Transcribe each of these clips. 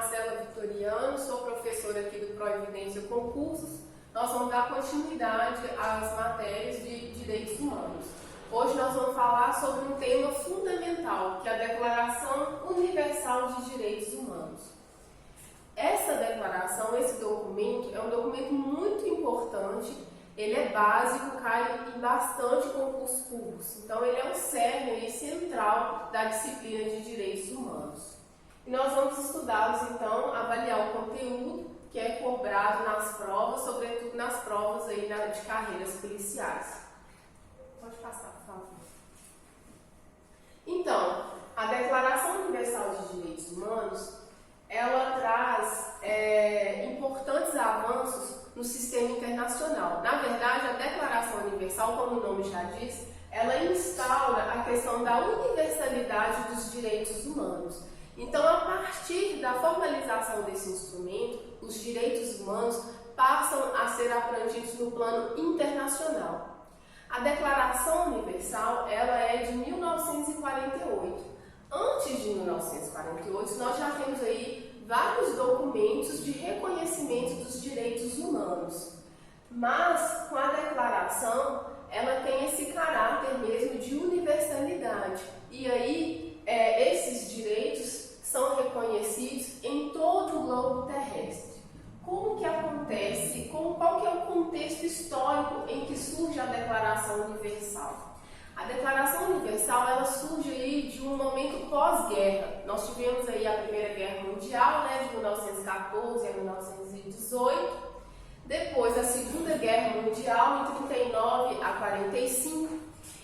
Marcela Vitoriano, sou professora aqui do Proevidência Concursos. Nós vamos dar continuidade às matérias de direitos humanos. Hoje nós vamos falar sobre um tema fundamental, que é a Declaração Universal de Direitos Humanos. Essa declaração, esse documento, é um documento muito importante, ele é básico, cai em bastante concursos públicos. Então ele é o cerne central da disciplina de direitos humanos. E nós vamos estudá-los, então, avaliar o conteúdo que é cobrado nas provas, sobretudo nas provas aí de carreiras policiais. Pode passar, por favor. Então, a Declaração Universal de Direitos Humanos, ela traz importantes avanços no sistema internacional. Na verdade, a Declaração Universal, como o nome já diz, ela instaura a questão da universalidade dos direitos humanos. Então, a partir da formalização desse instrumento, os direitos humanos passam a ser abrangidos no plano internacional. A Declaração Universal, ela é de 1948. Antes de 1948, nós já temos aí vários documentos de reconhecimento dos direitos humanos. Mas, com a declaração, ela tem esse caráter mesmo de universalidade. E aí, esses direitos são reconhecidos em todo o globo terrestre. Como que acontece? Qual que é o contexto histórico em que surge a Declaração Universal? A Declaração Universal, ela surge aí de um momento pós-guerra. Nós tivemos aí a Primeira Guerra Mundial, de 1914 a 1918. Depois a Segunda Guerra Mundial, em 39 a 45.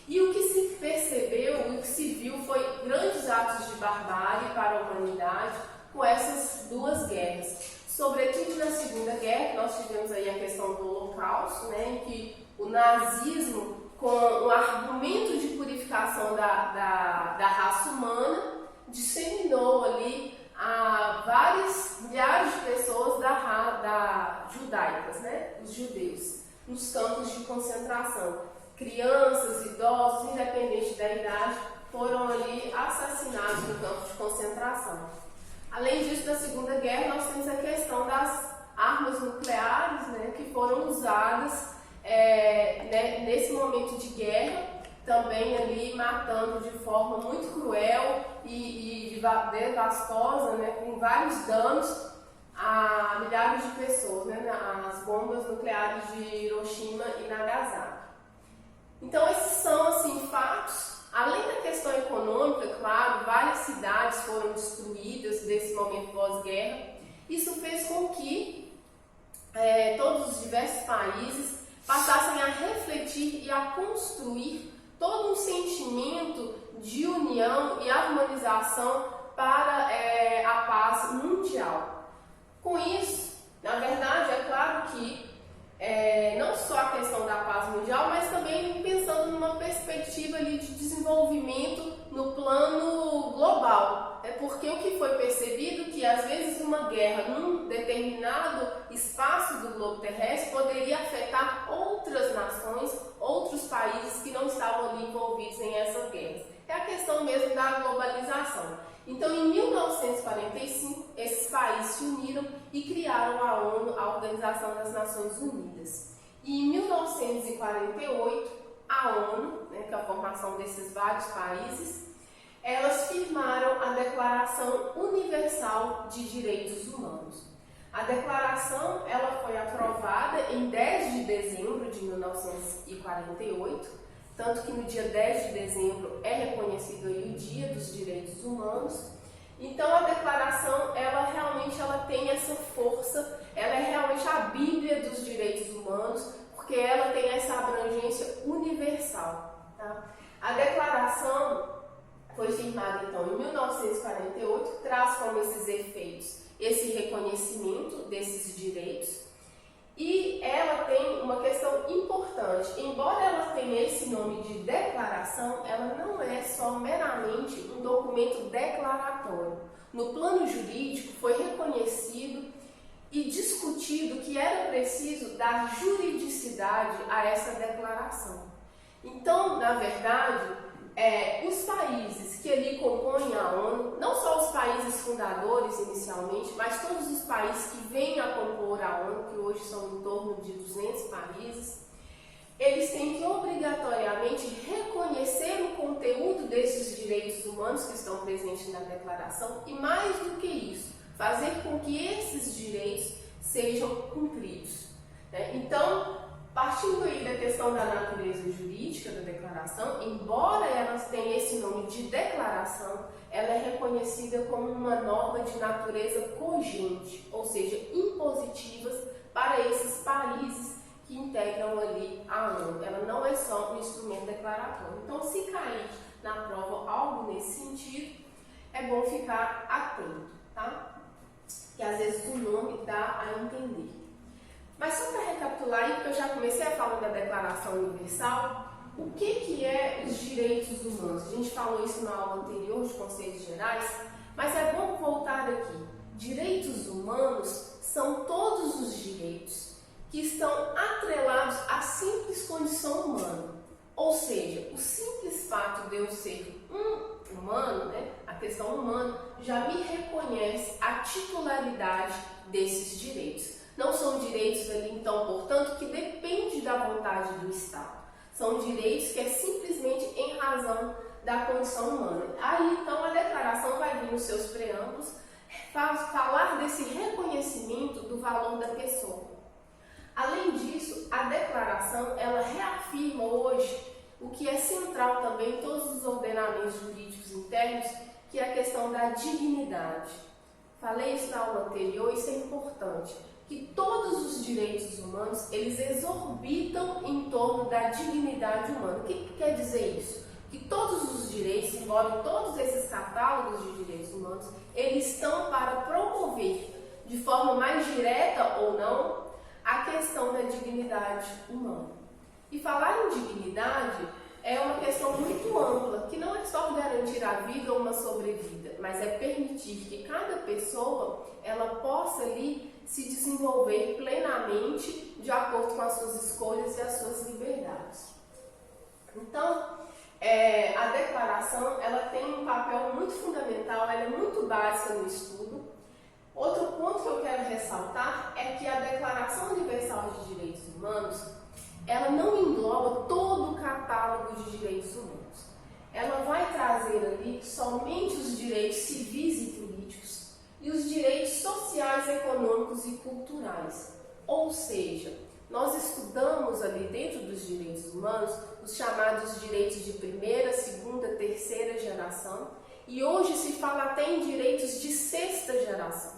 E o que se percebeu, o que se viu foi grandes atos de barbárie para a humanidade com essas duas guerras. Sobretudo na Segunda Guerra, nós tivemos aí a questão do Holocausto, em que o nazismo, com o argumento de purificação da raça humana, disseminou ali a milhares de pessoas judaicas, os judeus, nos campos de concentração. Crianças, idosos, independente da idade, foram ali assassinados no campo de concentração. Além disso, na Segunda Guerra, nós temos a questão das armas nucleares, que foram usadas nesse momento de guerra, também ali matando de forma muito cruel e devastosa, com vários danos a milhares de pessoas, as bombas nucleares de Hiroshima e Nagasaki. Então, esses são, fatos. Além da questão econômica, claro, várias cidades foram destruídas nesse momento pós-guerra. Isso fez com que todos os diversos países passassem a refletir e a construir todo um sentimento de união e harmonização para a paz mundial. Com isso, na verdade, é claro que não só a questão da paz mundial, mas também pensando numa perspectiva ali de desenvolvimento no plano global. Porque o que foi percebido que às vezes uma guerra num determinado espaço do globo terrestre poderia afetar outras nações, outros países que não estavam ali envolvidos em essas guerras. É a questão mesmo da globalização. Então, em 1945, esses países se uniram e criaram a ONU, a Organização das Nações Unidas. E em 1948, a ONU, que é a formação desses vários países, elas firmaram a Declaração Universal de Direitos Humanos. A declaração ela foi aprovada em 10 de dezembro de 1948, tanto que no dia 10 de dezembro é reconhecido aí o Dia dos Direitos Humanos. Então a declaração, ela realmente tem essa força, ela é realmente a Bíblia dos direitos humanos, porque ela tem essa abrangência universal. Tá? A declaração foi firmada então em 1948, traz como esses efeitos esse reconhecimento desses direitos. E ela tem uma questão importante, embora ela tenha esse nome de declaração, ela não é só meramente um documento declaratório. No plano jurídico foi reconhecido e discutido que era preciso dar juridicidade a essa declaração. Então, na verdade, os países que ali compõem a na ONU, não só os países fundadores inicialmente, mas todos os países que vêm a compor a ONU, que hoje são em torno de 200 países, eles têm que obrigatoriamente reconhecer o conteúdo desses direitos humanos que estão presentes na declaração e, mais do que isso, fazer com que esses direitos sejam cumpridos, né? Então, partindo aí da questão da natureza jurídica da declaração, embora ela tenha esse nome de declaração, ela é reconhecida como uma norma de natureza cogente, ou seja, impositivas para esses países que integram ali a ONU. Ela não é só um instrumento declaratório. Então, se cair na prova algo nesse sentido, é bom ficar atento, tá? Que às vezes o nome dá a entender. Mas só para recapitular aí, porque eu já comecei a falar da Declaração Universal, o que é os direitos humanos? A gente falou isso na aula anterior de Conceitos Gerais, mas é bom voltar aqui. Direitos humanos são todos os direitos que estão atrelados à simples condição humana. Ou seja, o simples fato de eu ser um humano, né, a questão humana, já me reconhece a titularidade desses direitos. Não são direitos ali, então, portanto, que depende da vontade do Estado. São direitos que é simplesmente em razão da condição humana. Aí, então, a declaração vai vir nos seus preâmbulos falar desse reconhecimento do valor da pessoa. Além disso, a declaração, ela reafirma hoje o que é central também em todos os ordenamentos jurídicos internos, que é a questão da dignidade. Falei isso na aula anterior, isso é importante, que todos os direitos humanos, eles exorbitam em torno da dignidade humana. O que quer dizer isso? Que todos os direitos, embora todos esses catálogos de direitos humanos, eles estão para promover, de forma mais direta ou não, a questão da dignidade humana. E falar em dignidade é uma questão muito ampla, que não é só garantir a vida ou uma sobrevida, mas é permitir que cada pessoa ela possa ali se desenvolver plenamente de acordo com as suas escolhas e as suas liberdades. Então, a declaração ela tem um papel muito fundamental, ela é muito básica no estudo. Outro ponto que eu quero ressaltar é que a Declaração Universal de Direitos Humanos, ela não engloba todo o catálogo de direitos humanos. Ela vai trazer ali somente os direitos civis e políticos e os direitos sociais, econômicos e culturais. Ou seja, nós estudamos ali dentro dos direitos humanos os chamados direitos de primeira, segunda, terceira geração e hoje se fala até em direitos de sexta geração.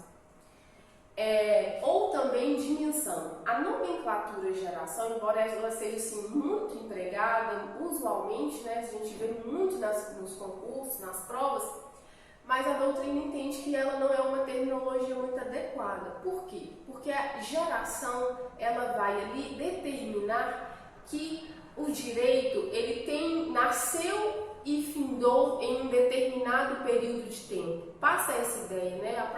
Ou também dimensão. A nomenclatura geração, embora ela seja assim, muito empregada, usualmente, né, a gente vê muito nos concursos, nas provas, mas a doutrina entende que ela não é uma terminologia muito adequada. Por quê? Porque a geração ela vai ali determinar que o direito ele nasceu e findou em um determinado período de tempo. Passa essa ideia, né?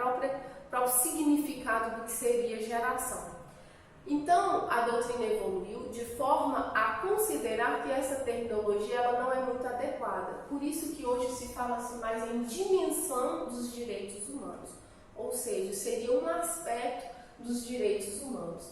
Para o significado do que seria geração. Então, a doutrina evoluiu de forma a considerar que essa terminologia ela não é muito adequada. Por isso que hoje se fala assim, mais em dimensão dos direitos humanos. Ou seja, seria um aspecto dos direitos humanos.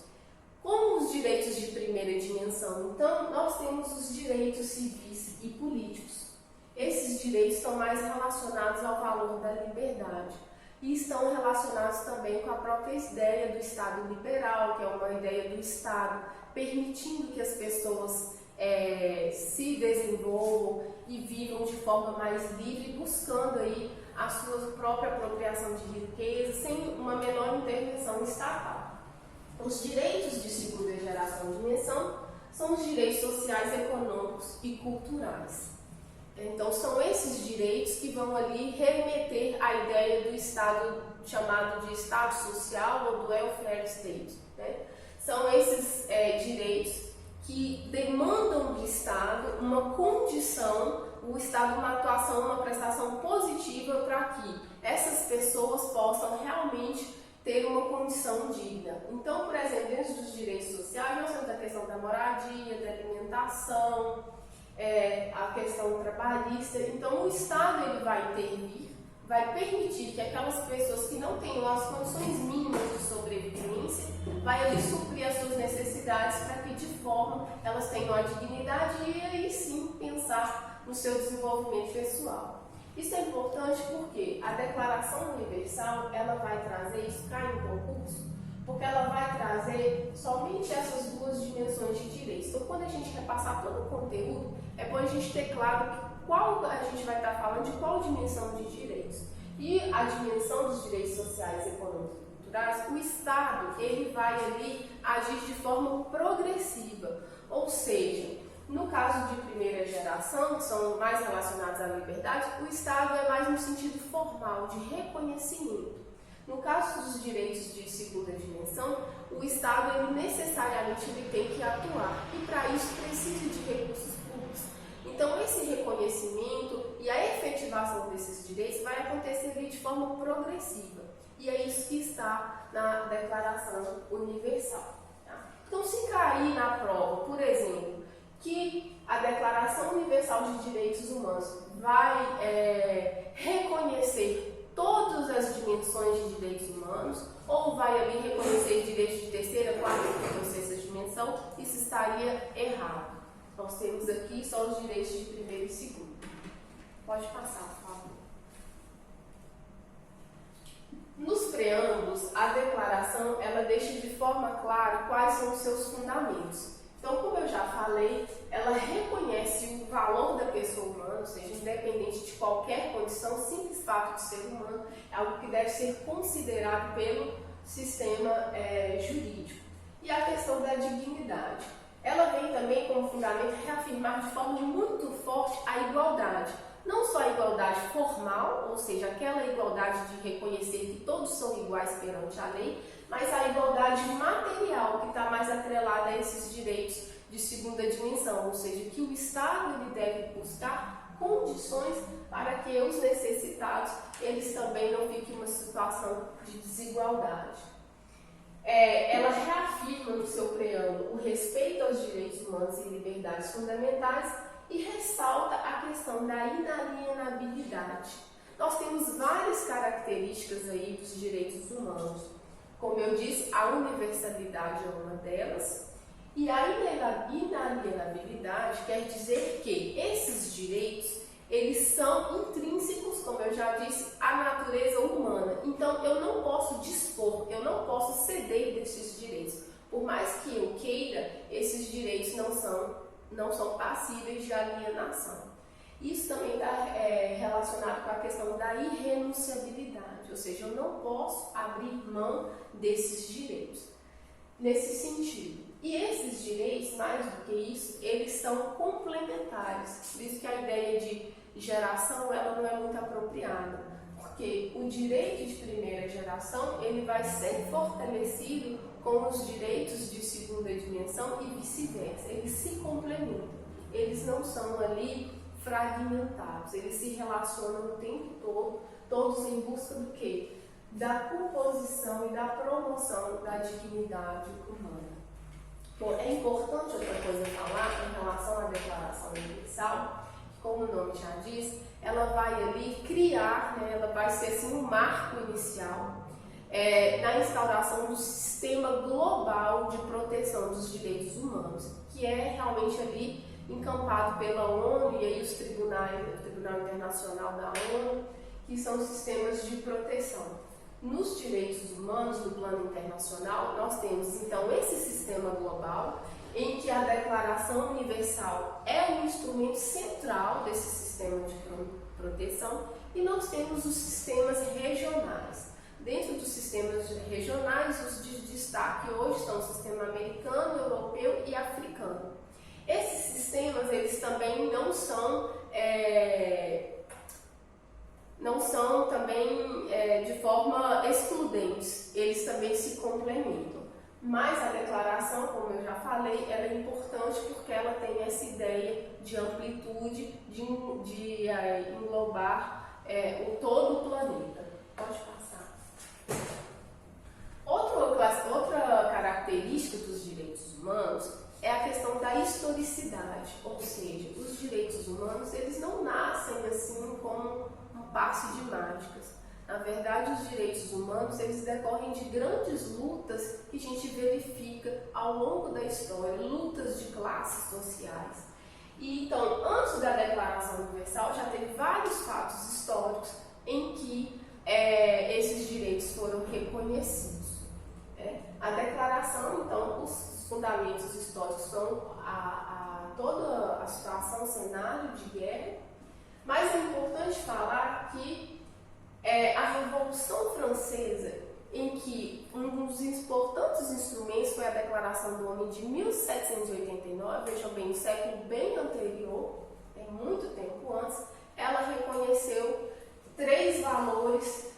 Como os direitos de primeira dimensão, então, nós temos os direitos civis e políticos. Esses direitos estão mais relacionados ao valor da liberdade. E estão relacionados também com a própria ideia do Estado liberal, que é uma ideia do Estado permitindo que as pessoas se desenvolvam e vivam de forma mais livre, buscando aí a sua própria apropriação de riqueza, sem uma menor intervenção estatal. Os direitos de segunda geração de dimensão são os direitos sociais, econômicos e culturais. Então, são esses direitos que vão ali remeter à ideia do Estado chamado de Estado Social ou do Welfare State, né? São esses direitos que demandam do Estado uma condição, o Estado uma atuação, uma prestação positiva para que essas pessoas possam realmente ter uma condição digna. Então, por exemplo, dentro dos direitos sociais, nós temos a questão da moradia, da alimentação, a questão trabalhista. Então o Estado ele vai intervir vai permitir que aquelas pessoas que não tenham as condições mínimas de sobrevivência, vai ali suprir as suas necessidades para que de forma elas tenham a dignidade e aí sim pensar no seu desenvolvimento pessoal. Isso é importante porque a Declaração Universal, ela vai trazer, isso cai no concurso, porque ela vai trazer somente essas duas dimensões de direitos. Então, quando a gente repassar todo o conteúdo, é bom a gente ter claro qual a gente vai estar falando de qual dimensão de direitos. E a dimensão dos direitos sociais, econômicos e culturais, o Estado, ele vai ali agir de forma progressiva, ou seja, no caso de primeira geração, que são mais relacionados à liberdade, o Estado é mais no sentido formal, de reconhecimento. No caso dos direitos de segunda dimensão, o Estado ele necessariamente ele tem que atuar e para isso precisa de recursos públicos. Então esse reconhecimento e a efetivação desses direitos vai acontecer de forma progressiva e é isso que está na Declaração Universal. Tá? Então se cair na prova, por exemplo, que a Declaração Universal de Direitos Humanos vai reconhecer todas as dimensões de direitos humanos, ou vai ali reconhecer direitos de terceira, quarta, quinta ou sexta dimensão, isso estaria errado. Nós temos aqui só os direitos de primeiro e segundo. Pode passar, por favor. Nos preâmbulos, a declaração ela deixa de forma clara quais são os seus fundamentos. Então, como eu já falei, ela reconhece o valor da pessoa humana, ou seja, independente de qualquer condição, simples fato de ser humano, é algo que deve ser considerado pelo sistema jurídico. E a questão da dignidade. Ela vem também como fundamento reafirmar de forma muito forte a igualdade. Não só a igualdade formal, ou seja, aquela igualdade de reconhecer que todos são iguais perante a lei, mas a igualdade material, que está mais atrelada a esses direitos de segunda dimensão, ou seja, que o Estado ele deve buscar condições para que os necessitados eles também não fiquem em uma situação de desigualdade. Ela reafirma no seu preâmbulo o respeito aos direitos humanos e liberdades fundamentais e ressalta a questão da inalienabilidade. Nós temos várias características aí dos direitos humanos. Como eu disse, a universalidade é uma delas e a inalienabilidade quer dizer que esses direitos eles são intrínsecos, como eu já disse, à natureza humana. Então, eu não posso dispor, eu não posso ceder desses direitos. Por mais que eu queira, esses direitos não são passíveis de alienação. Isso também está relacionado com a questão da irrenunciabilidade, ou seja, eu não posso abrir mão desses direitos. Nesse sentido. E esses direitos, mais do que isso, eles são complementares. Por isso que a ideia de geração ela não é muito apropriada, porque o direito de primeira geração ele vai ser fortalecido com os direitos de segunda dimensão e vice-versa. Eles se complementam, eles não são ali fragmentados, eles se relacionam o tempo todo, todos em busca do quê? Da composição e da promoção da dignidade humana. Bom, é importante outra coisa falar em relação à Declaração Universal, que, como o nome já diz, ela vai ali criar, ela vai ser assim um marco inicial na instauração do sistema global de proteção dos direitos humanos, que é realmente ali encampado pela ONU e aí os tribunais, o Tribunal Internacional da ONU, que são sistemas de proteção. Nos direitos humanos, no plano internacional, nós temos então esse sistema global, em que a Declaração Universal é um instrumento central desse sistema de proteção, e nós temos os sistemas regionais. Dentro dos sistemas regionais, os de destaque hoje são o sistema americano, europeu e africano. Esses sistemas, eles também não são também de forma excludentes, eles também se complementam. Mas a declaração, como eu já falei, ela é importante porque ela tem essa ideia de amplitude, de englobar todo o planeta. Pode passar. Outra característica dos direitos humanos é a questão da historicidade, ou seja, os direitos humanos eles não nascem assim como um passe de mágicas. Na verdade, os direitos humanos, eles decorrem de grandes lutas que a gente verifica ao longo da história, lutas de classes sociais. E então, antes da Declaração Universal, já teve vários fatos históricos em que esses direitos foram reconhecidos. A Declaração, então, os fundamentos históricos são toda a situação, o cenário de guerra, mas é importante falar que a Revolução Francesa, em que um dos importantes instrumentos foi a Declaração do Homem de 1789, vejam bem, um século bem anterior, muito tempo antes, ela reconheceu 3 valores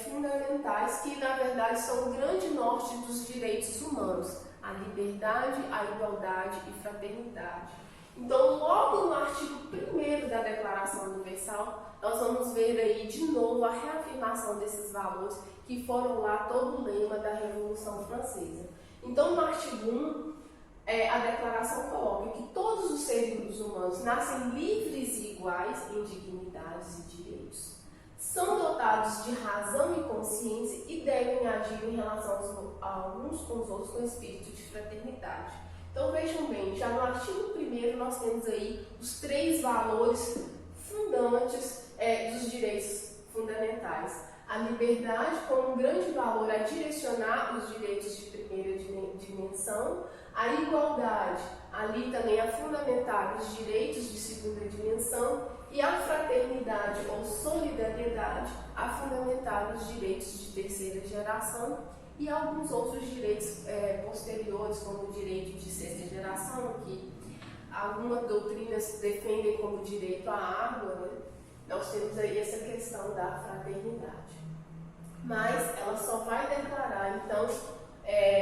fundamentais que, na verdade, são o grande norte dos direitos humanos: a liberdade, a igualdade e fraternidade. Então, logo no artigo 1º da Declaração Universal, nós vamos ver aí de novo a reafirmação desses valores que foram lá todo o lema da Revolução Francesa. Então, no artigo 1, a Declaração coloca que todos os seres humanos nascem livres e iguais em dignidades e direitos, são dotados de razão e consciência e devem agir em relação uns com os outros com espírito de fraternidade. Então vejam bem, já no artigo 1º nós temos aí os 3 valores fundantes dos direitos fundamentais. A liberdade como um grande valor a direcionar os direitos de primeira dimensão, a igualdade, ali também a fundamentar os direitos de segunda dimensão, e a fraternidade ou solidariedade a fundamentar os direitos de terceira geração e alguns outros direitos posteriores, como o direito de sexta geração, que algumas doutrinas defendem como direito à água, né? Nós temos aí essa questão da fraternidade. Mas ela só vai declarar, então,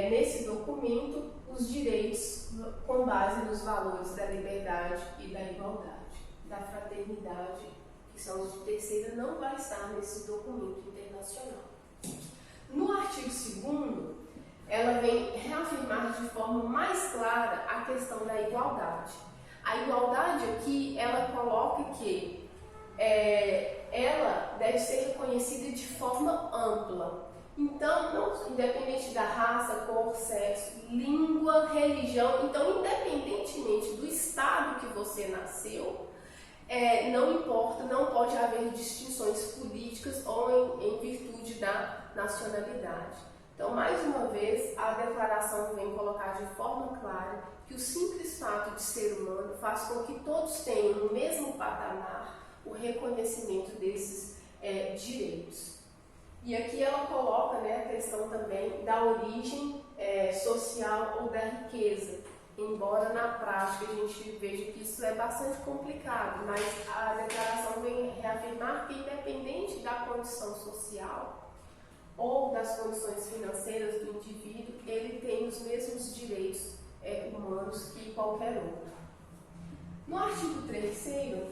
nesse documento, os direitos com base nos valores da liberdade e da igualdade. Da fraternidade, que são os de terceira, não vai estar nesse documento internacional. No artigo 2º, ela vem reafirmar de forma mais clara a questão da igualdade. A igualdade aqui, ela coloca que ela deve ser reconhecida de forma ampla. Então, não, independente da raça, cor, sexo, língua, religião, então, independentemente do estado que você nasceu, não importa, não pode haver distinções políticas ou em virtude da nacionalidade. Então, mais uma vez, a declaração vem colocar de forma clara que o simples fato de ser humano faz com que todos tenham no mesmo patamar o reconhecimento desses direitos. E aqui ela coloca, né, a questão também da origem social ou da riqueza. Embora na prática a gente veja que isso é bastante complicado, mas a declaração vem reafirmar que, independente da condição social ou das condições financeiras do indivíduo, ele tem os mesmos direitos humanos que qualquer outro. No artigo 3º,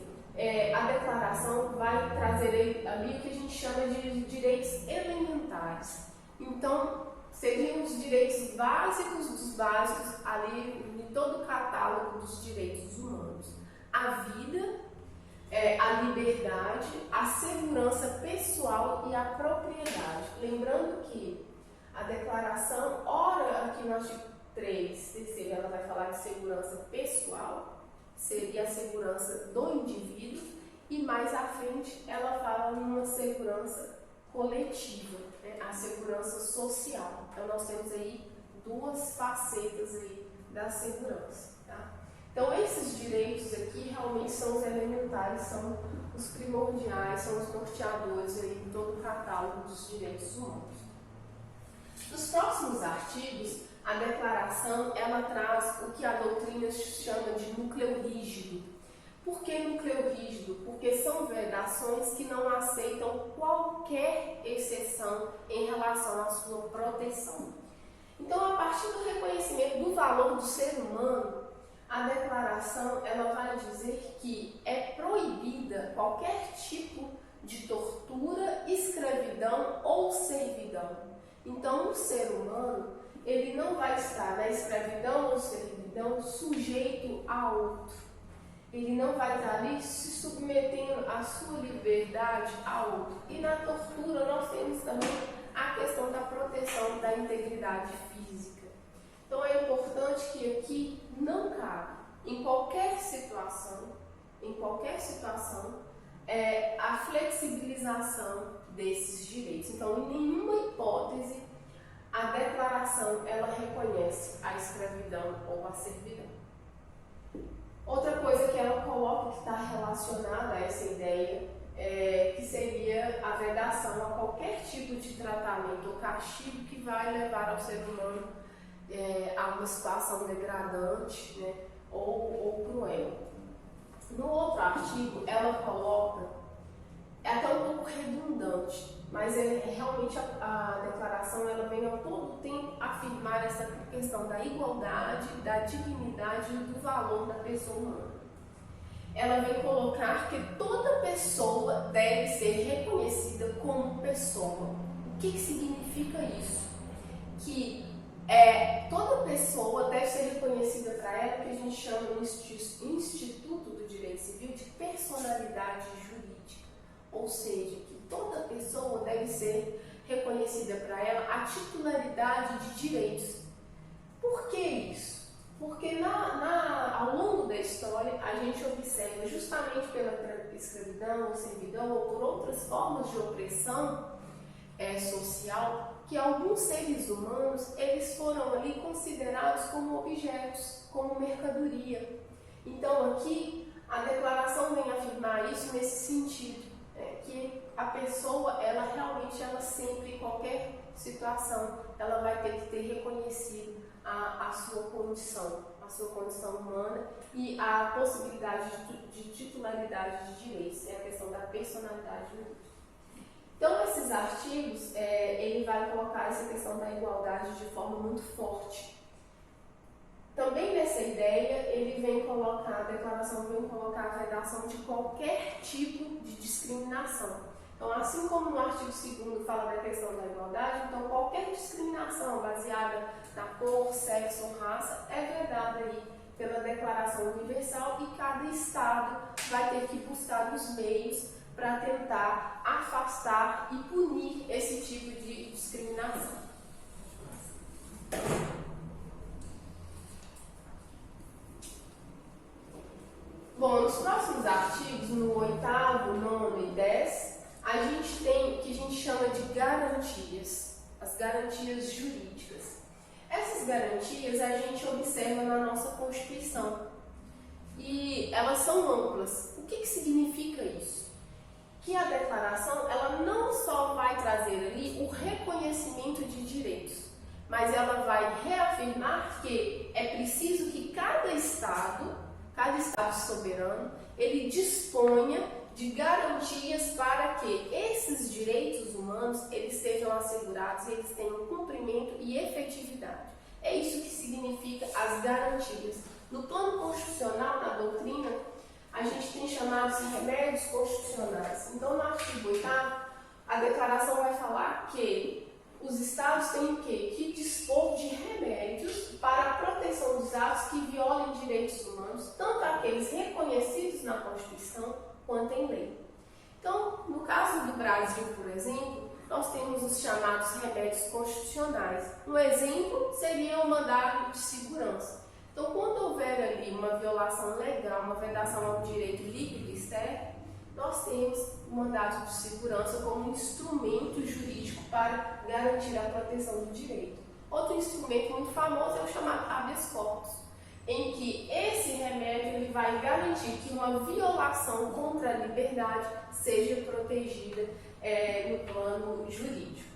a declaração vai trazer ali o que a gente chama de direitos elementares. Então, seriam os direitos básicos dos básicos ali em todo o catálogo dos direitos humanos. A vida, a liberdade, a segurança pessoal e a propriedade. Lembrando que a declaração, ora aqui no artigo 3, terceiro, ela vai falar de segurança pessoal, seria a segurança do indivíduo, e mais à frente ela fala numa segurança coletiva, né? A segurança social. Então nós temos aí 2 facetas aí da segurança. Tá? Então esses direitos aqui realmente são os elementares, são os primordiais, são os norteadores aí de todo o catálogo dos direitos humanos. Nos próximos artigos, a declaração ela traz o que a doutrina chama de núcleo rígido. Por que núcleo rígido? Porque são vedações que não aceitam qualquer exceção em relação à sua proteção. Então, a partir do reconhecimento do valor do ser humano, a declaração ela vai dizer que é proibida qualquer tipo de tortura, escravidão ou servidão. Então, o ser humano ele não vai estar na escravidão ou servidão sujeito a outro. ele não vai estar ali se submetendo a sua liberdade a outro. E na tortura nós temos também a questão da proteção da integridade física. Então é importante que aqui não cabe, em qualquer situação, a flexibilização desses direitos. Então, em nenhuma hipótese, a declaração ela reconhece a escravidão ou a servidão. Outra coisa que ela coloca que está relacionada a essa ideia que seria a vedação a qualquer tipo de tratamento ou castigo que vai levar ao ser humano a uma situação degradante, né, ou cruel. No outro artigo, ela coloca, é até um pouco redundante, mas realmente a declaração ela vem ao todo tempo afirmar essa questão da igualdade, da dignidade e do valor da pessoa humana. Ela vem colocar que toda pessoa deve ser reconhecida como pessoa. O que significa isso? Que toda pessoa deve ser reconhecida para ela, que a gente chama no Instituto do Direito Civil de personalidade jurídica. Ou seja, que toda pessoa deve ser reconhecida para ela a titularidade de direitos. Por que isso? Porque ao longo da história a gente observa, justamente pela escravidão, servidão ou por outras formas de opressão social, que alguns seres humanos eles foram ali considerados como objetos, como mercadoria. Então aqui a declaração vem afirmar isso nesse sentido, que a pessoa ela sempre, em qualquer situação, ela vai ter que ter reconhecido a sua condição humana e a possibilidade de titularidade de direitos, é a questão da personalidade jurídica. Então, esses artigos, ele vai colocar essa questão da igualdade de forma muito forte. Também nessa ideia, a declaração vem colocar a vedação de qualquer tipo de discriminação. Então, assim como no artigo 2º fala da questão da igualdade, então qualquer discriminação baseada na cor, sexo ou raça é vedada aí pela Declaração Universal e cada Estado vai ter que buscar os meios para tentar afastar e punir esse tipo de discriminação. Bom, nos próximos artigos, no 8º, 9º e 10, a gente tem o que a gente chama de garantias, as garantias jurídicas. Essas garantias a gente observa na nossa Constituição e elas são amplas. O que significa isso? Que a declaração ela não só vai trazer ali o reconhecimento de direitos, mas ela vai reafirmar que é preciso que cada Estado soberano, ele disponha de garantias para que esses direitos humanos eles sejam assegurados e eles tenham cumprimento e efetividade. É isso que significa as garantias. No plano constitucional, na doutrina, a gente tem chamados de remédios constitucionais. Então, no artigo 8º, a declaração vai falar que os Estados têm o quê? Que dispor de remédios para a proteção dos atos que violem direitos humanos, tanto aqueles reconhecidos na Constituição quanto em lei. Então, no caso do Brasil, por exemplo, nós temos os chamados remédios constitucionais. Um exemplo seria o mandado de segurança. Então, quando houver ali uma violação legal, uma vedação ao direito líquido e certo, nós temos o mandado de segurança como um instrumento jurídico para garantir a proteção do direito. Outro instrumento muito famoso é o chamado habeas corpus, em que esse remédio ele vai garantir que uma violação contra a liberdade seja protegida no plano jurídico.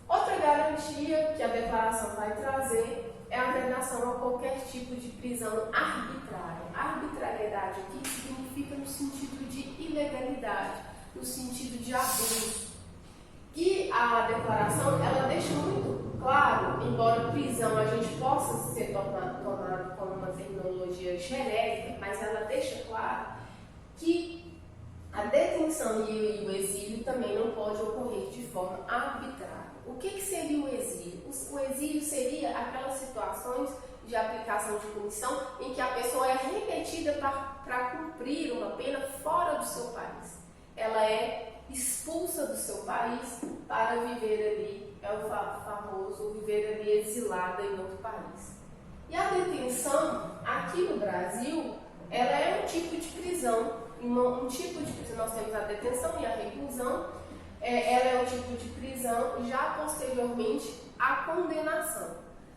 Outra garantia que a declaração vai trazer é a vedação a qualquer tipo de prisão arbitrária. A arbitrariedade aqui significa no sentido de ilegalidade, no sentido de abuso. E a declaração, ela deixa muito claro, embora prisão a gente possa ser tomado como uma terminologia genérica, mas ela deixa claro que a detenção e o exílio também não pode ocorrer de forma arbitrária. O que seria o exílio? O exílio seria aquelas situações de aplicação de punição em que a pessoa é remetida para cumprir uma pena fora do seu país. Ela é expulsa do seu país para viver ali, é o famoso viver ali exilada em outro país. E a detenção, aqui no Brasil, ela é um tipo de prisão. Nós temos a detenção e a reclusão. Ela é um tipo de prisão e já posteriormente a condenação.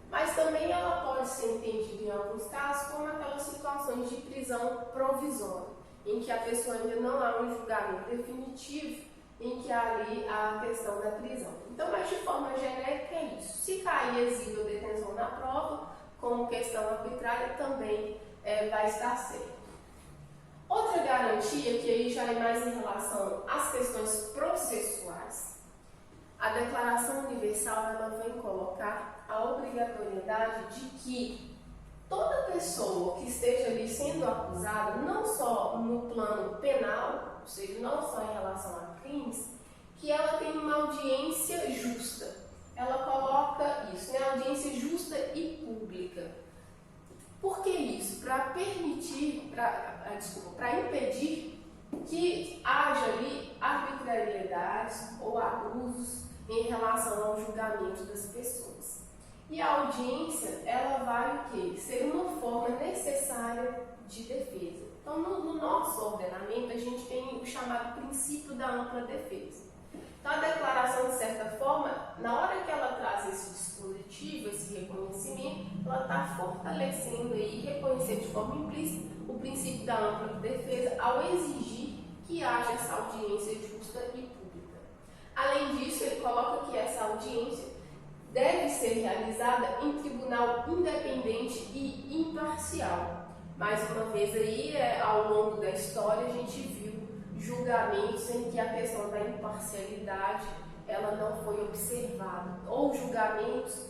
Mas também ela pode ser entendida em alguns casos como aquelas situações de prisão provisória, em que a pessoa ainda não há um julgamento definitivo, em que há ali a questão da prisão. Então, mas de forma genérica é isso. Se cair exílio ou detenção na prova, como questão arbitrária, também vai estar certo. Outra garantia, que aí já é mais em relação às questões processuais, a Declaração Universal ela vem colocar a obrigatoriedade de que toda pessoa que esteja ali sendo acusada, não só no plano penal, ou seja, não só em relação a crimes, que ela tem uma audiência justa. Ela coloca isso, né? Audiência justa e pública. Por que isso? Para impedir que haja ali arbitrariedades ou abusos em relação ao julgamento das pessoas. E a audiência, ela vai o quê? Ser uma forma necessária de defesa. Então, no nosso ordenamento, a gente tem o chamado princípio da ampla defesa. Então, a declaração, de certa forma, na hora que ela traz esse dispositivo, esse reconhecimento, ela está fortalecendo e reconhecendo de forma implícita o princípio da ampla defesa ao exigir que haja essa audiência justa e pública. Além disso, ele coloca que essa audiência deve ser realizada em tribunal independente e imparcial. Mais uma vez aí, ao longo da história, a gente viu julgamentos em que a questão da imparcialidade ela não foi observada, ou julgamentos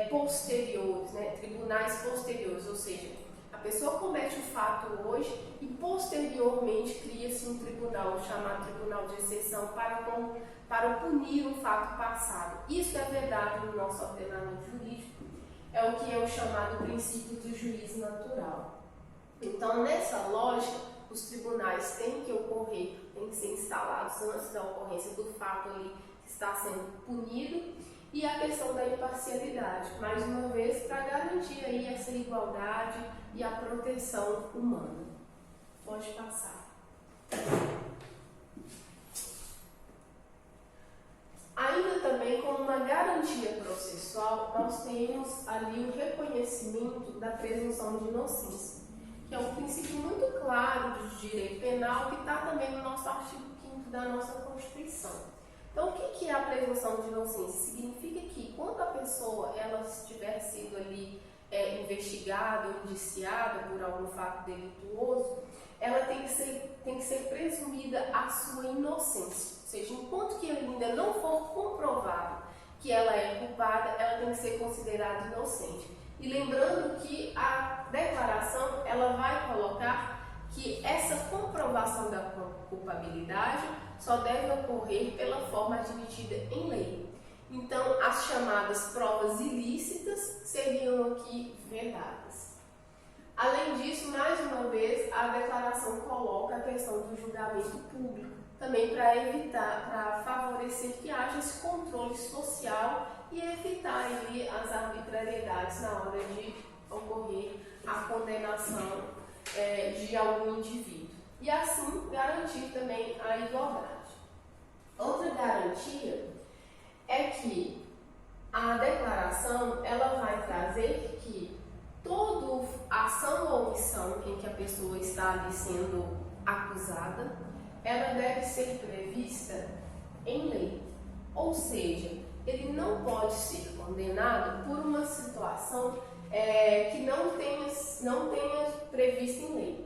posteriores, né? Tribunais posteriores, ou seja, a pessoa comete o fato hoje e posteriormente cria-se um tribunal, chamado tribunal de exceção, para punir um fato passado. Isso é verdade no nosso ordenamento jurídico, é o que é o chamado princípio do juízo natural. Então, nessa lógica, os tribunais têm que ocorrer, têm que ser instalados antes da ocorrência do fato ali que está sendo punido, e a questão da imparcialidade, mais uma vez, para garantir aí essa igualdade e a proteção humana. Pode passar. Ainda também, como uma garantia processual, nós temos ali o reconhecimento da presunção de inocência, que é um princípio muito claro do direito penal, que está também no nosso artigo 5º da nossa Constituição. Então, o que é a presunção de inocência? Significa que, quando a pessoa ela tiver sido ali investigada ou indiciada por algum fato delituoso, ela tem que ser presumida a sua inocência. Ou seja, enquanto que ainda não for comprovado que ela é culpada, ela tem que ser considerada inocente. E lembrando que a declaração ela vai colocar que essa comprovação da culpabilidade só deve ocorrer pela forma admitida em lei. Então, as chamadas provas ilícitas seriam aqui vedadas. Além disso, mais uma vez, a declaração coloca a questão do julgamento público, também para favorecer que haja esse controle social e evitar ali as arbitrariedades na hora de ocorrer a condenação de algum indivíduo. E assim garantir também a igualdade. Outra garantia é que a declaração ela vai trazer que toda ação ou omissão em que a pessoa está ali sendo acusada, ela deve ser prevista em lei. Ou seja, ele não pode ser condenado por uma situação que não tenha previsto em lei.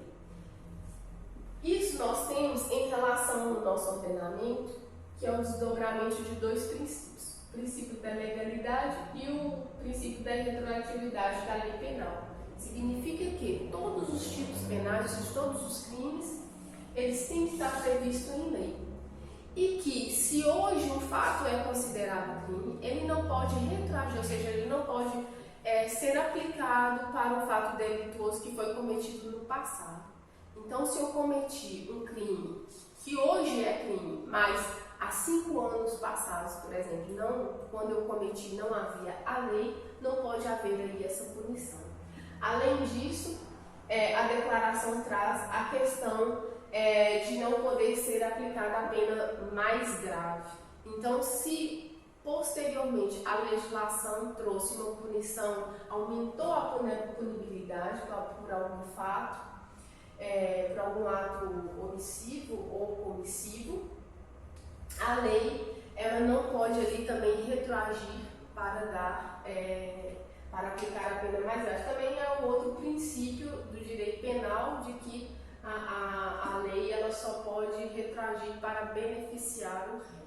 Isso nós temos em relação ao nosso ordenamento, que é o desdobramento de dois princípios: o princípio da legalidade e o princípio da retroatividade da lei penal. Significa que todos os tipos penais, ou seja, todos os crimes, eles têm que estar previstos em lei. E que, se hoje um fato é considerado crime, ele não pode retroagir, ou seja, ele não pode ser aplicado para um fato delituoso que foi cometido no passado. Então, se eu cometi um crime que hoje é crime, mas há 5 anos passados, por exemplo, quando eu cometi não havia a lei, não pode haver aí essa punição. Além disso, a declaração traz a questão de não poder ser aplicada a pena mais grave. Então, se posteriormente a legislação trouxe uma punição, aumentou a punibilidade por algum fato, por algum ato omissivo ou comissivo, a lei ela não pode ali também retroagir para aplicar a pena mais grave. Também é um outro princípio do direito penal de que a lei ela só pode retroagir para beneficiar o réu.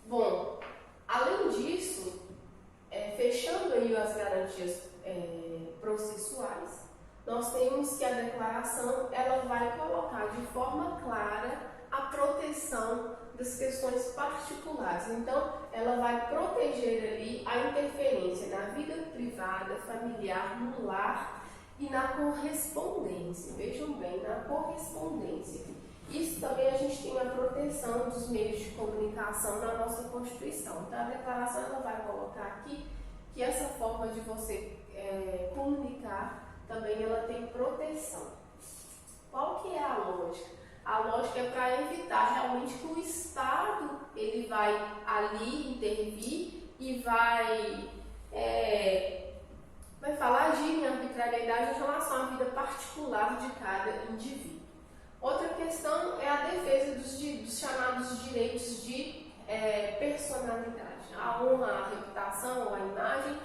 Bom, além disso, fechando aí as garantias processuais, nós temos que a declaração ela vai colocar de forma clara a proteção das questões particulares. Então, ela vai proteger ali a interferência na vida privada, familiar, no lar e na correspondência. Vejam bem, na correspondência. Isso também a gente tem a proteção dos meios de comunicação na nossa Constituição. Então, a declaração ela vai colocar aqui que essa forma de você comunicar também ela tem proteção. Qual que é a lógica? A lógica é para evitar realmente que o Estado ele vai ali intervir e vai agir em arbitrariedade em relação à vida particular de cada indivíduo. Outra questão é a defesa dos chamados direitos de personalidade. A honra, a reputação, a imagem,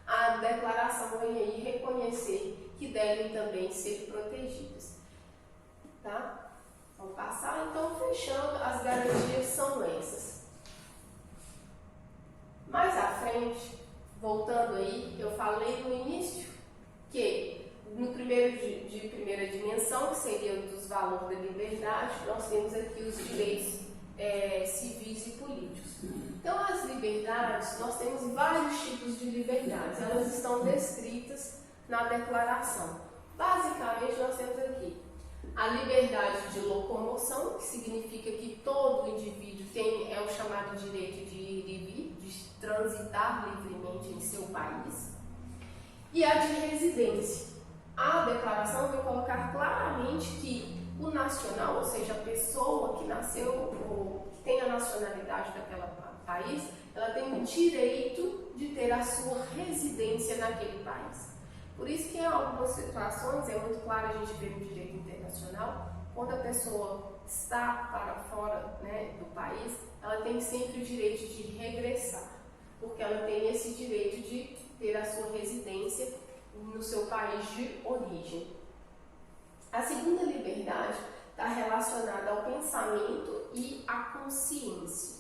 a declaração vem aí reconhecer que devem também ser protegidas. Tá? Vamos passar, então, fechando, as garantias são essas. Mais à frente, voltando aí, eu falei no início que no primeira dimensão, que seria dos valores da liberdade, nós temos aqui os direitos civis e políticos. Então, as liberdades, nós temos vários tipos de liberdades, elas estão descritas na declaração. Basicamente, nós temos aqui a liberdade de locomoção, que significa que todo indivíduo tem o chamado direito de ir e vir, de transitar livremente em seu país, e a de residência. A declaração vai colocar claramente que o nacional, ou seja, a pessoa que nasceu ou que tem a nacionalidade daquele país, ela tem o direito de ter a sua residência naquele país. Por isso que em algumas situações, é muito claro a gente ver no direito internacional, quando a pessoa está para fora, né, do país, ela tem sempre o direito de regressar, porque ela tem esse direito de ter a sua residência no seu país de origem. A segunda liberdade está relacionada ao pensamento e à consciência.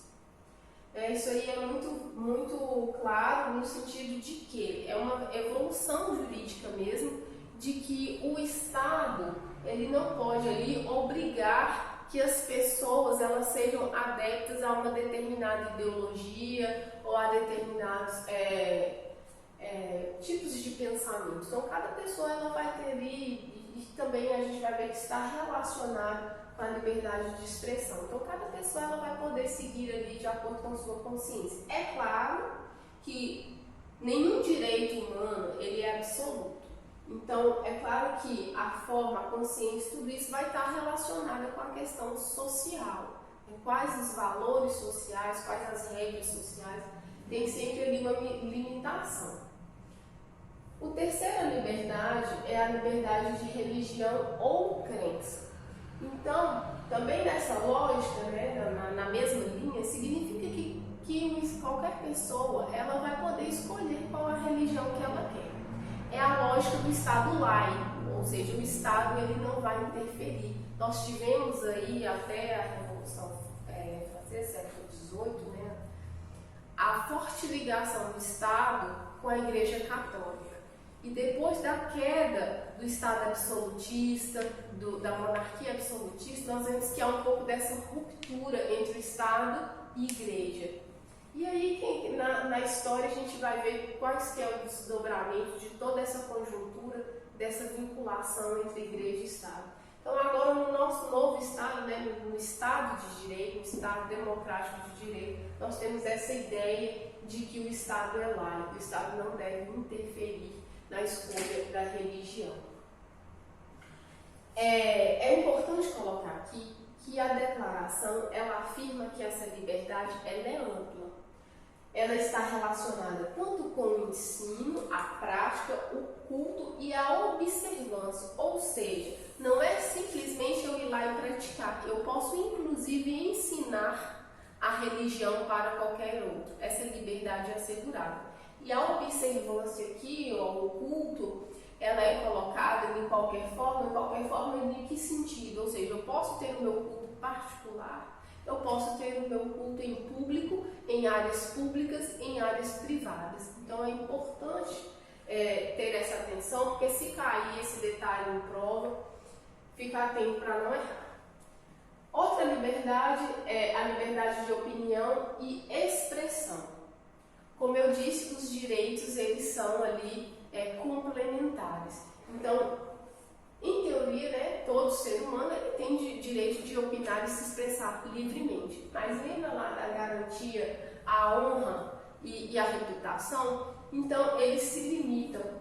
Isso aí é muito claro no sentido de que é uma evolução jurídica mesmo, de que o Estado ele não pode ali obrigar que as pessoas elas sejam adeptas a uma determinada ideologia ou a determinados tipos de pensamento. Então, cada pessoa ela vai ter ali, e também a gente vai ver que está relacionado com a liberdade de expressão. Então, cada pessoa ela vai poder seguir ali de acordo com a sua consciência. É claro que nenhum direito humano ele é absoluto. Então, é claro que a forma, a consciência, tudo isso vai estar relacionada com a questão social. Quais os valores sociais, quais as regras sociais, tem sempre ali uma limitação. A terceira liberdade é a liberdade de religião ou crença. Então, também nessa lógica, né, na mesma linha, significa que qualquer pessoa ela vai poder escolher qual a religião que ela quer. É a lógica do Estado laico, ou seja, o Estado ele não vai interferir. Nós tivemos aí até a Revolução Francesa, século XVIII, né, a forte ligação do Estado com a Igreja Católica. E depois da queda do Estado absolutista, da monarquia absolutista, nós vemos que há um pouco dessa ruptura entre o Estado e a Igreja. E aí, na história, a gente vai ver quais que é o desdobramento de toda essa conjuntura dessa vinculação entre igreja e Estado. Então agora no nosso novo Estado, né, no Estado de Direito, no Estado democrático de direito, nós temos essa ideia de que o Estado é laico, o Estado não deve interferir na escolha da religião. É importante colocar aqui que a declaração, ela afirma que essa liberdade ela é ampla. Ela está relacionada tanto com o ensino, a prática, o culto e a observância. Ou seja, não é simplesmente eu ir lá e praticar. Eu posso, inclusive, ensinar a religião para qualquer outro. Essa liberdade é assegurada. E a observância aqui, ó, o culto, ela é colocada em qualquer forma em que sentido? Ou seja, eu posso ter o meu culto particular, eu posso ter o meu culto em público, em áreas públicas, em áreas privadas. Então é importante ter essa atenção, porque se cair esse detalhe em prova, fica atento para não errar. Outra liberdade é a liberdade de opinião e expressão. Como eu disse, os direitos eles são ali complementares. Então, em teoria, né, todo ser humano ele tem direito de opinar e se expressar livremente. Mas lembra lá da garantia, a honra e a reputação? Então, eles se limitam.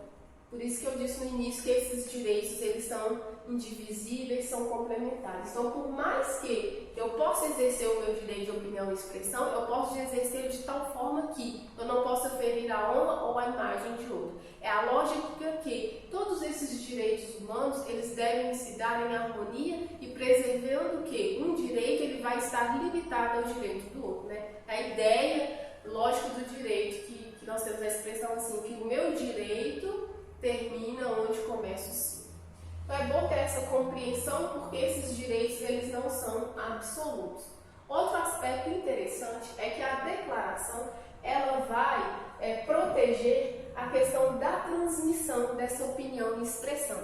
Por isso que eu disse no início que esses direitos eles são indivisíveis, são complementares. Então, por mais que eu possa exercer o meu direito de opinião e expressão, eu posso exercer de tal forma que eu não possa ferir a honra ou a imagem de outro. É a lógica que todos esses direitos humanos eles devem se dar em harmonia e preservando que um direito ele vai estar limitado ao direito do outro, né? A ideia lógica do direito que nós temos a expressão assim que o meu direito termina onde começa o seu. Então é bom ter essa compreensão porque esses direitos eles não são absolutos. Outro aspecto interessante é que a declaração ela vai proteger a questão da transmissão dessa opinião e expressão.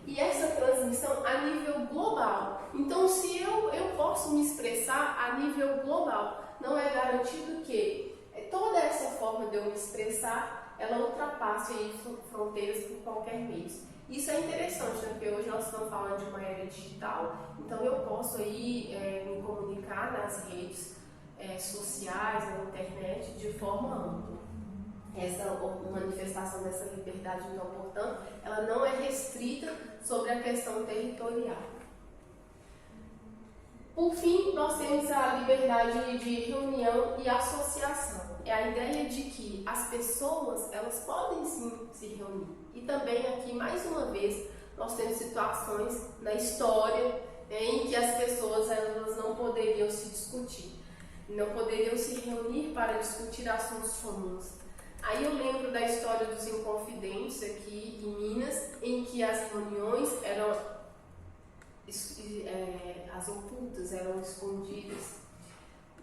E essa transmissão a nível global. Então se eu posso me expressar a nível global, não é garantido que toda essa forma de eu me expressar ela ultrapasse aí fronteiras por qualquer meio. Isso é interessante, né? Porque hoje nós estamos falando de uma era digital, então eu posso aí me comunicar nas redes sociais, na internet, de forma ampla. Essa manifestação dessa liberdade, então, portanto, ela não é restrita sobre a questão territorial. Por fim, nós temos a liberdade de reunião e associação. É a ideia de que as pessoas, elas podem sim se reunir. E também aqui, mais uma vez, nós temos situações na história em que as pessoas elas não poderiam se discutir, não poderiam se reunir para discutir assuntos comuns. Aí eu lembro da história dos Inconfidentes aqui em Minas, em que as reuniões eram as ocultas, eram escondidas,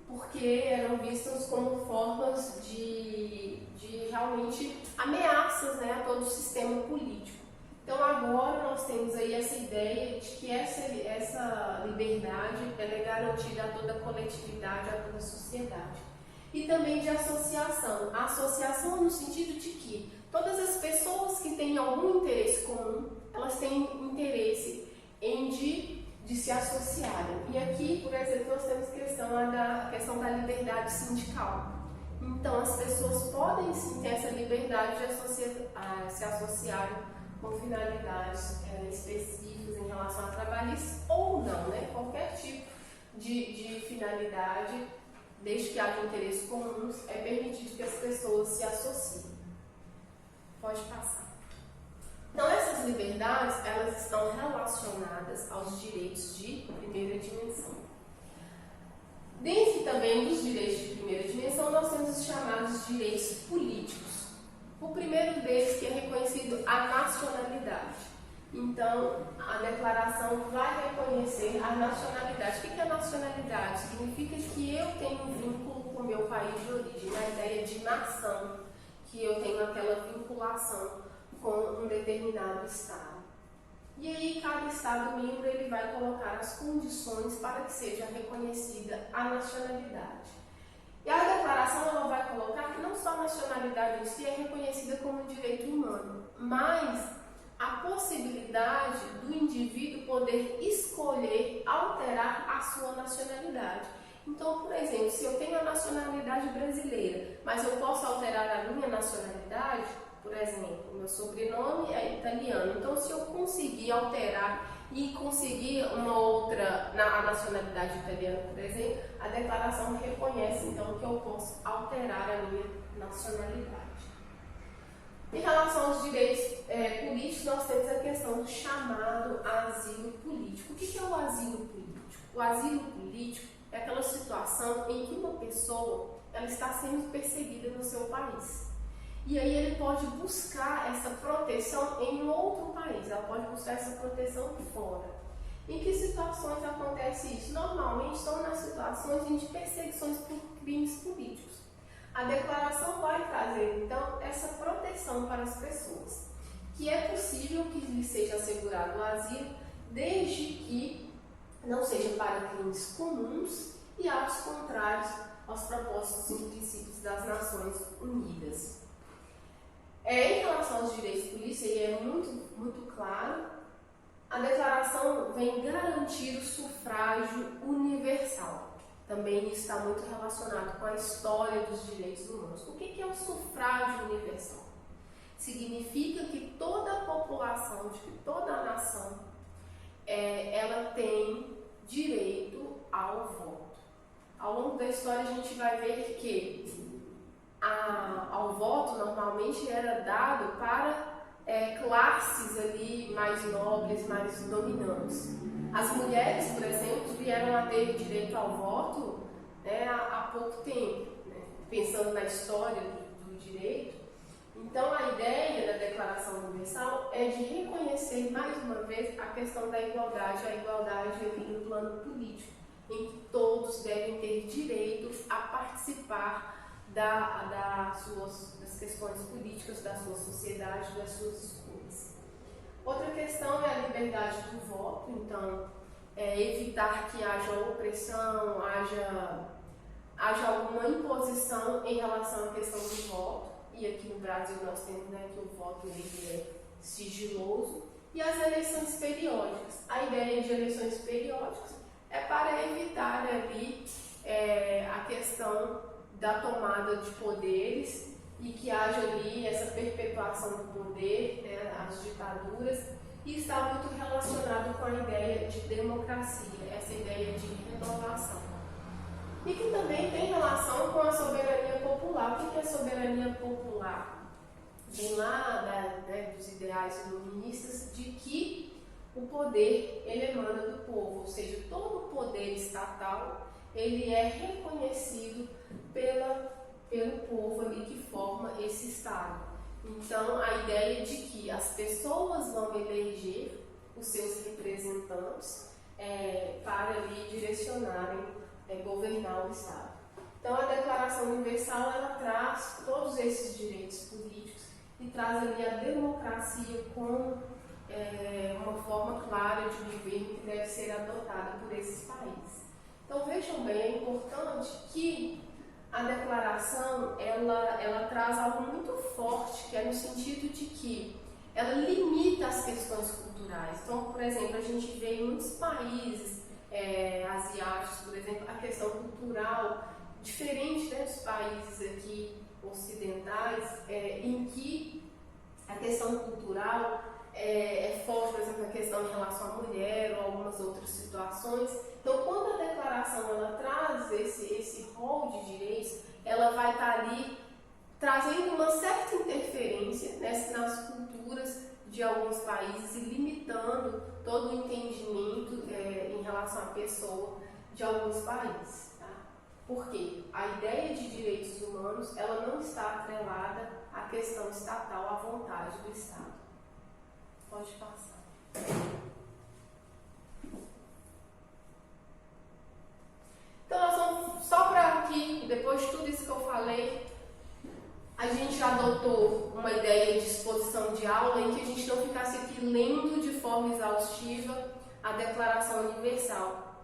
porque eram vistas como formas de realmente ameaças, né, a todo o sistema político. Então agora nós temos aí essa ideia de que essa liberdade ela é garantida a toda a coletividade, a toda a sociedade. E também de associação. A associação no sentido de que todas as pessoas que têm algum interesse comum, elas têm interesse em de se associarem. E aqui, por exemplo, nós temos a questão da liberdade sindical. Então, as pessoas podem sim ter essa liberdade de se associarem com finalidades específicas em relação a trabalhistas ou não, né? Qualquer tipo de finalidade, desde que haja interesses comuns, é permitido que as pessoas se associem. Pode passar. Então, essas liberdades, elas estão relacionadas aos direitos de primeira dimensão. Dentro também dos direitos de primeira dimensão, nós temos os chamados direitos políticos. O primeiro deles que é reconhecido a nacionalidade. Então, a declaração vai reconhecer a nacionalidade. O que é a nacionalidade? Significa que eu tenho um vínculo com o meu país de origem, a ideia de nação, que eu tenho aquela vinculação com um determinado estado. E aí cada estado membro ele vai colocar as condições para que seja reconhecida a nacionalidade. E a declaração ela vai colocar que não só a nacionalidade em si é reconhecida como um direito humano, mas a possibilidade do indivíduo poder escolher alterar a sua nacionalidade. Então, por exemplo, se eu tenho a nacionalidade brasileira, mas eu posso alterar a minha nacionalidade, por exemplo, meu sobrenome é italiano, então se eu conseguir alterar e conseguir uma outra, a nacionalidade italiana, por exemplo, a declaração reconhece então que eu posso alterar a minha nacionalidade. Em relação aos direitos políticos, nós temos a questão do chamado asilo político. O que é o asilo político? O asilo político é aquela situação em que uma pessoa ela está sendo perseguida no seu país. E aí ele pode buscar essa proteção em outro país, ela pode buscar essa proteção fora. Em que situações acontece isso? Normalmente são nas situações de perseguições por crimes políticos. A declaração vai trazer, então, essa proteção para as pessoas, que é possível que lhe seja assegurado o asilo, desde que não seja para crimes comuns e atos contrários aos propósitos e princípios das Nações Unidas. Em relação aos direitos políticos, e é muito claro, a declaração vem garantir o sufrágio universal. Também está muito relacionado com a história dos direitos humanos. O que é o sufrágio universal? Significa que toda a população, que toda a nação, ela tem direito ao voto. Ao longo da história a gente vai ver que ao voto normalmente era dado para classes ali mais nobres, mais dominantes. As mulheres, por exemplo, vieram a ter direito ao voto há pouco tempo, né? Pensando na história do direito. Então, a ideia da Declaração Universal é de reconhecer mais uma vez a questão da igualdade, a igualdade aqui no plano político, em que todos devem ter direito a participar das questões políticas da sua sociedade, das suas escolhas. Outra questão é a liberdade do voto, então, evitar que haja opressão, haja alguma imposição em relação à questão do voto. E aqui no Brasil nós temos que o voto ele é sigiloso. E as eleições periódicas. A ideia de eleições periódicas é para evitar ali a questão da tomada de poderes e que haja ali essa perpetuação do poder, as ditaduras, e está muito relacionado com a ideia de democracia, essa ideia de renovação. E que também tem relação com a soberania popular. O que é soberania popular? Vem lá dos ideais iluministas de que o poder ele emana do povo, ou seja, todo o poder estatal ele é reconhecido pelo povo ali que forma esse Estado. Então, a ideia de que as pessoas vão eleger os seus representantes para ali direcionarem, governar o Estado. Então, a Declaração Universal ela traz todos esses direitos políticos e traz ali a democracia como uma forma clara de governo que deve ser adotada por esses países. Então, vejam bem, é importante que a declaração ela traz algo muito forte, que é no sentido de que ela limita as questões culturais. Então, por exemplo, a gente vê em muitos países asiáticos, por exemplo, a questão cultural diferente dos países aqui ocidentais, em que a questão cultural é forte, por exemplo, a questão em relação à mulher ou algumas outras situações. Então, quando a declaração ela traz esse rol de direitos, ela vai estar ali trazendo uma certa interferência nas culturas de alguns países e limitando todo o entendimento em relação à pessoa de alguns países. Tá? Porque a ideia de direitos humanos ela não está atrelada à questão estatal, à vontade do Estado. Pode passar. Então, nós vamos, só para aqui, depois de tudo isso que eu falei, a gente adotou uma ideia de exposição de aula em que a gente não ficasse aqui lendo de forma exaustiva a Declaração Universal.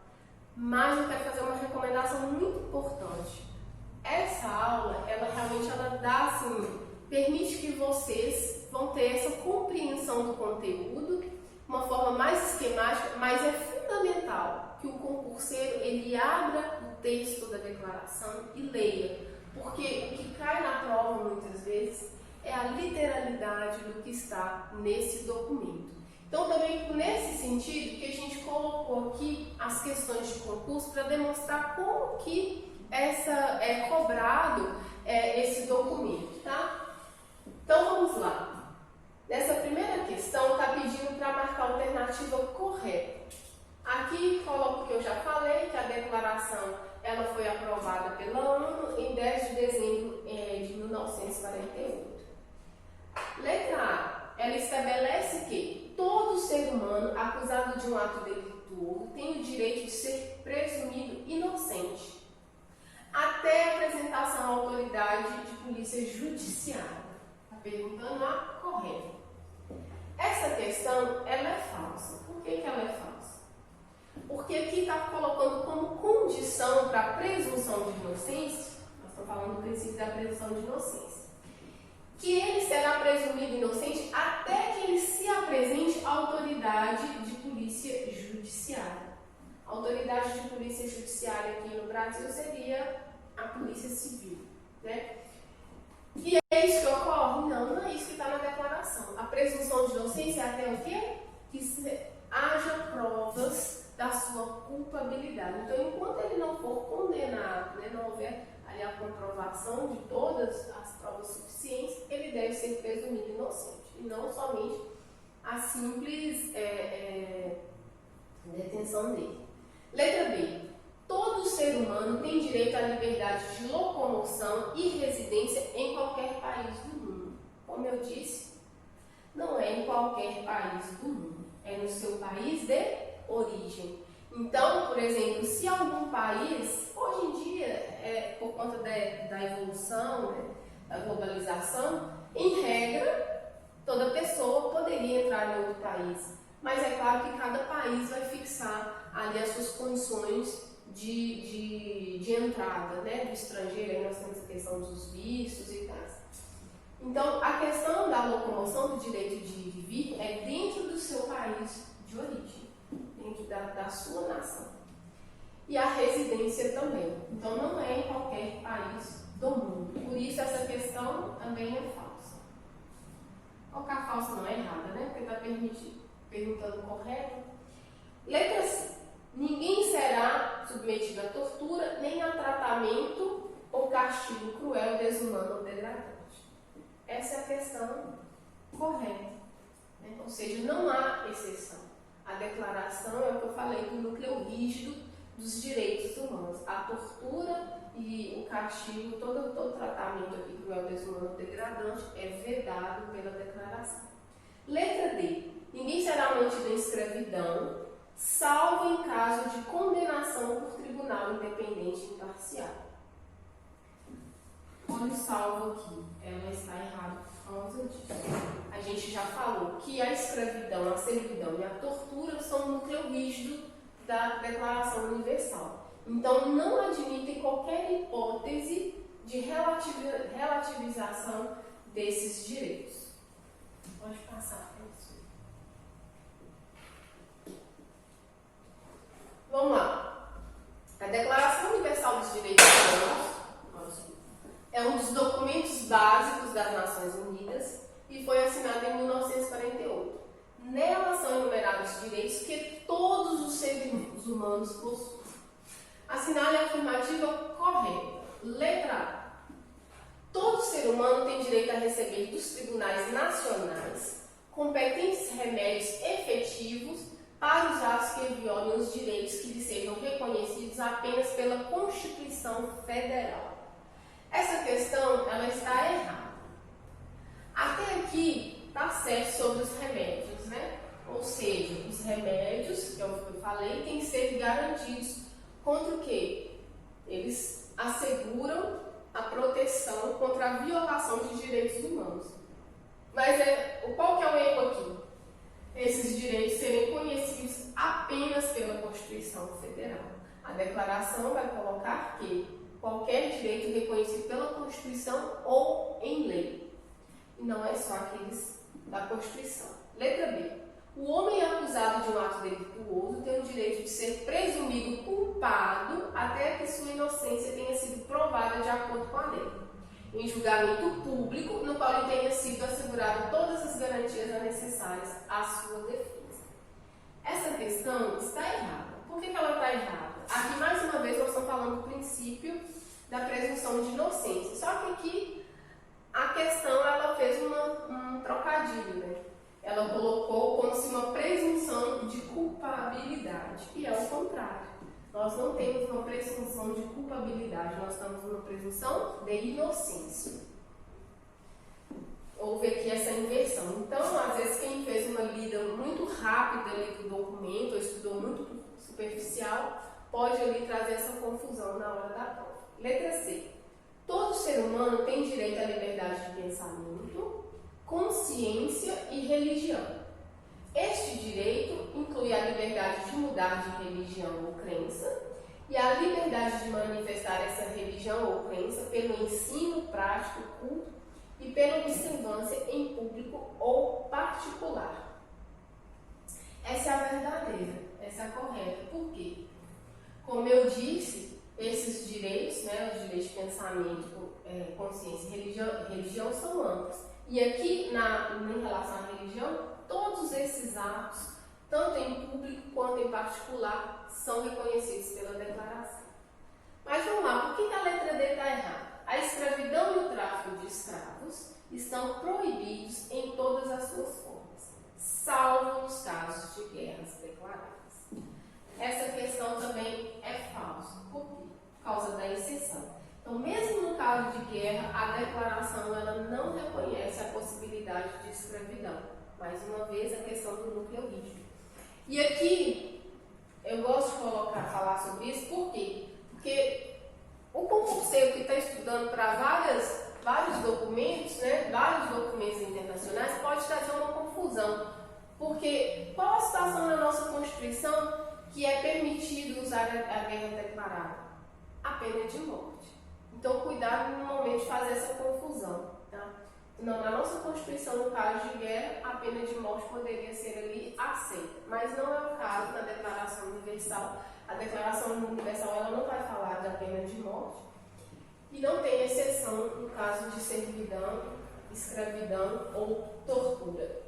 Mas eu quero fazer uma recomendação muito importante. Essa aula, ela realmente dá assim, permite que vocês vão ter essa compreensão do conteúdo de uma forma mais esquemática, mas é fundamental que o concurseiro ele abra o texto da declaração e leia, porque o que cai na prova muitas vezes é a literalidade do que está nesse documento. Então, também nesse sentido que a gente colocou aqui as questões de concurso para demonstrar como que é cobrado esse documento, tá? Então, vamos lá. Nessa primeira questão, está pedindo para marcar a alternativa correta. Aqui coloco o que eu já falei, que a declaração ela foi aprovada pela ONU em 10 de dezembro de 1948. Letra A, ela estabelece que todo ser humano acusado de um ato delituoso tem o direito de ser presumido inocente, até a apresentação à autoridade de polícia judiciária. Está perguntando a correta. Essa questão, ela é falsa. Por que ela é falsa? Porque aqui está colocando como condição para a presunção de inocência, nós estamos falando do princípio da presunção de inocência, que ele será presumido inocente até que ele se apresente à autoridade de polícia judiciária. A autoridade de polícia judiciária aqui no Brasil seria a polícia civil, né? E é isso que ocorre? Não, não é isso que está na declaração. A presunção de inocência é até o quê? Que haja provas da sua culpabilidade. Então, enquanto ele não for condenado, né, não houver ali a comprovação de todas as provas suficientes, ele deve ser presumido inocente, e não somente a simples detenção dele. Letra B. Todo ser humano tem direito à liberdade de locomoção e residência em qualquer país do mundo. Como eu disse, não é em qualquer país do mundo, é no seu país de origem. Então, por exemplo, se algum país, hoje em dia, por conta da evolução, né, da globalização, em regra, toda pessoa poderia entrar em outro país. Mas é claro que cada país vai fixar ali as suas condições de entrada, né, do estrangeiro. Aí nós temos a questão dos vistos e tal. Então, a questão da locomoção, do direito de vir, é dentro do seu país de origem, dentro da sua nação. E a residência também. Então, não é em qualquer país do mundo. Por isso, essa questão também é falsa. Colocar falsa não é errada, né? Porque está perguntando correto. Letra C. Ninguém será submetido a tortura, nem a tratamento ou castigo cruel, desumano ou degradante. Essa é a questão correta, né? Ou seja, não há exceção. A declaração é o que eu falei do núcleo rígido dos direitos humanos. A tortura e o castigo, todo tratamento aqui cruel, desumano ou degradante é vedado pela declaração. Letra D. Ninguém será mantido em escravidão, salvo em caso de condenação por tribunal independente e imparcial. Olha o salvo aqui, ela está errada por causa disso. A gente já falou que a escravidão, a servidão e a tortura são o núcleo rígido da Declaração Universal. Então, não admitem qualquer hipótese de relativização desses direitos. Pode passar, professor. Vamos lá. A Declaração Universal dos Direitos Humanos é um dos documentos básicos das Nações Unidas e foi assinada em 1948. Nela são enumerados direitos que todos os seres humanos possuem. Assinale a afirmativa correta. Letra A. Todo ser humano tem direito a receber dos tribunais nacionais competentes remédios efetivos para os atos que violem os direitos que lhe sejam reconhecidos apenas pela Constituição Federal. Essa questão, ela está errada. Até aqui está certo sobre os remédios, né? Ou seja, os remédios, que eu falei, têm que ser garantidos contra o quê? Eles asseguram a proteção contra a violação de direitos humanos. Mas qual que é o erro aqui? Esses direitos serem conhecidos apenas pela Constituição Federal. A declaração vai colocar que qualquer direito reconhecido pela Constituição ou em lei. e não é só aqueles da Constituição. Letra B. O homem acusado de um ato delituoso tem o direito de ser presumido culpado até que sua inocência tenha sido provada de acordo com a lei, em julgamento público, no qual lhe tenha sido assegurado todas as garantias necessárias à sua defesa. Essa questão está errada. Por que ela está errada? Aqui, mais uma vez, nós estamos falando do princípio da presunção de inocência. Só que aqui, a questão, ela fez um trocadilho, né? Ela colocou como se uma presunção de culpabilidade, e é o contrário. Nós não temos uma presunção de culpabilidade, nós estamos numa presunção de inocência. Houve aqui essa inversão. Então, às vezes, quem fez uma lida muito rápida ali do documento, ou estudou muito superficial, pode ali trazer essa confusão na hora da prova. Letra C. Todo ser humano tem direito à liberdade de pensamento, consciência e religião. Este direito inclui a liberdade de mudar de religião ou crença e a liberdade de manifestar essa religião ou crença pelo ensino prático, culto e pela observância em público ou particular. Essa é a verdadeira, essa é a correta. Por quê? Como eu disse, esses direitos, né, os direitos de pensamento, consciência e religião são amplos. E aqui, em relação à religião, todos esses atos, tanto em público quanto em particular, são reconhecidos pela declaração. Mas vamos lá, por que a letra D está errada? A escravidão e o tráfico de escravos estão proibidos em todas as suas formas, salvo nos casos de guerras declaradas. Essa questão também é falsa. Por quê? Por causa da exceção. Então, mesmo no caso de guerra, a declaração ela não reconhece a possibilidade de escravidão. Mais uma vez, a questão do núcleo rígido. E aqui, eu gosto de falar sobre isso, por quê? Porque o concurseiro que está estudando para vários documentos, né, vários documentos internacionais, pode trazer uma confusão. Porque qual a situação na nossa Constituição que é permitido usar a guerra declarada? A pena de morte. Então, cuidado no momento de fazer essa confusão. Tá? Não, na nossa Constituição, no caso de guerra, a pena de morte poderia ser ali aceita. Mas não é o caso da Declaração Universal. A Declaração Universal ela não vai falar da pena de morte. E não tem exceção no caso de servidão, escravidão ou tortura.